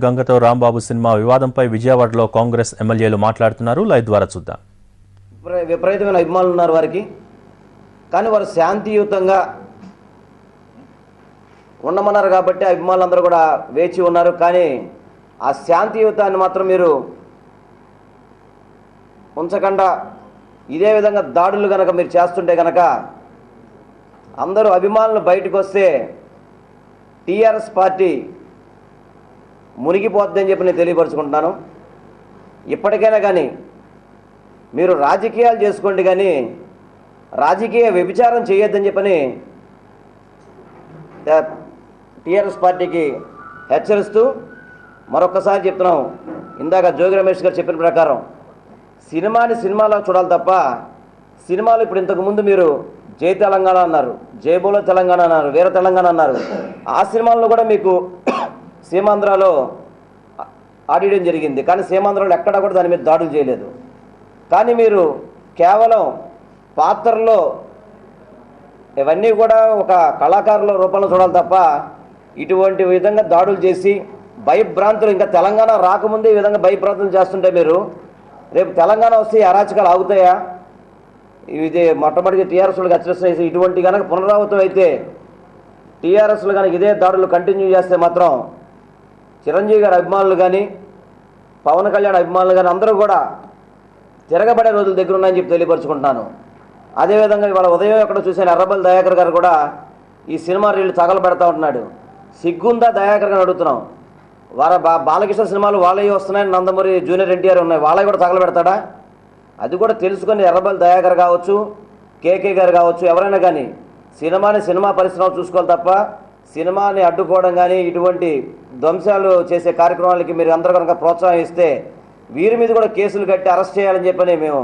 గంగతో Rambabu cinema వివాదంపై విజయవాడలో కాంగ్రెస్ ఎమ్మెల్యేలు మాట్లాడుతున్నారు. లైవ్ ద్వారా చూద్దాం. విపరీతమైన అభిమానులు ఉన్నారు వారికి, కానీ వారు శాంతియుతంగా ఉండమన్నారు కాబట్టి అభిమానులందరూ కూడా వేచి ఉన్నారు. కానీ ఆ శాంతియుతాన్ని మాత్రం మీరు ఉంచకుండా ఇదే విధంగా దాడులు కనుక మీరు చేస్తుంటే కనుక అందరూ అభిమానులు బయటకు వస్తే టీఆర్ఎస్ పార్టీ మునిగిపోద్దని చెప్పి నేను తెలియపరుచుకుంటున్నాను. ఇప్పటికైనా కానీ మీరు రాజకీయాలు చేసుకోండి, కానీ రాజకీయ వ్యభిచారం చేయొద్దని చెప్పని టీఆర్ఎస్ పార్టీకి హెచ్చరిస్తూ మరొకసారి చెప్తున్నాం. ఇందాక జోగి రమేష్ గారు చెప్పిన ప్రకారం సినిమాని సినిమాలో చూడాలి తప్ప సినిమాలు ఇప్పుడు ఇంతకుముందు మీరు జై తెలంగాణ అన్నారు, జై బోలో తెలంగాణ అన్నారు, వీర తెలంగాణ అన్నారు. ఆ సినిమాలను కూడా మీకు సీమాంధ్రలో ఆడియడం జరిగింది, కానీ సీమాంధ్రలో ఎక్కడా కూడా దాని మీద దాడులు చేయలేదు. కానీ మీరు కేవలం పాత్రలో ఇవన్నీ కూడా ఒక కళాకారుల రూపంలో చూడాలి తప్ప ఇటువంటి విధంగా దాడులు చేసి భయభ్రాంతులు, ఇంకా తెలంగాణ రాకముందే ఈ విధంగా భయభ్రాంతులు చేస్తుంటే మీరు రేపు తెలంగాణ వస్తే అరాచకాలు ఆగుతాయా? ఇది మొట్టమొదటి టీఆర్ఎస్లు హెచ్చరిస్తున్నాయి. ఇటువంటి కనుక పునరావృతం అయితే టీఆర్ఎస్లు కనుక ఇదే దాడులు కంటిన్యూ చేస్తే మాత్రం చిరంజీవి గారి అభిమానులు కానీ పవన్ కళ్యాణ్ అభిమానులు కానీ అందరూ కూడా తిరగబడే రోజుల దగ్గర ఉన్నాయని చెప్పి తెలియపరుచుకుంటున్నాను. అదేవిధంగా ఇవాళ ఉదయం ఎక్కడ చూశాను, ఎర్రబల్లి దయాకర్ గారు కూడా ఈ సినిమా రీళ్ళు తగలబెడతా ఉంటున్నాడు. సిగ్గుందా దయాకర్ గారిని అడుగుతున్నాం. బాలకృష్ణ సినిమాలు వాళ్ళవి వస్తున్నాయి, నందమూరి జూనియర్ ఎన్టీఆర్ ఉన్నాయి, వాళ్ళవి కూడా తగలబెడతాడా? అది కూడా తెలుసుకొని ఎర్రబల్లి దయాకర్ కావచ్చు, కేకే గారు కావచ్చు, ఎవరైనా కానీ సినిమాని సినిమా పరిశ్రమ చూసుకోవాలి తప్ప సినిమాని అడ్డుకోవడం కానీ ఇటువంటి ధ్వంసాలు చేసే కార్యక్రమాలకి మీరు అందరూ కనుక ప్రోత్సాహం ఇస్తే వీరి మీద కూడా కేసులు కట్టి అరెస్ట్ చేయాలని చెప్పని మేము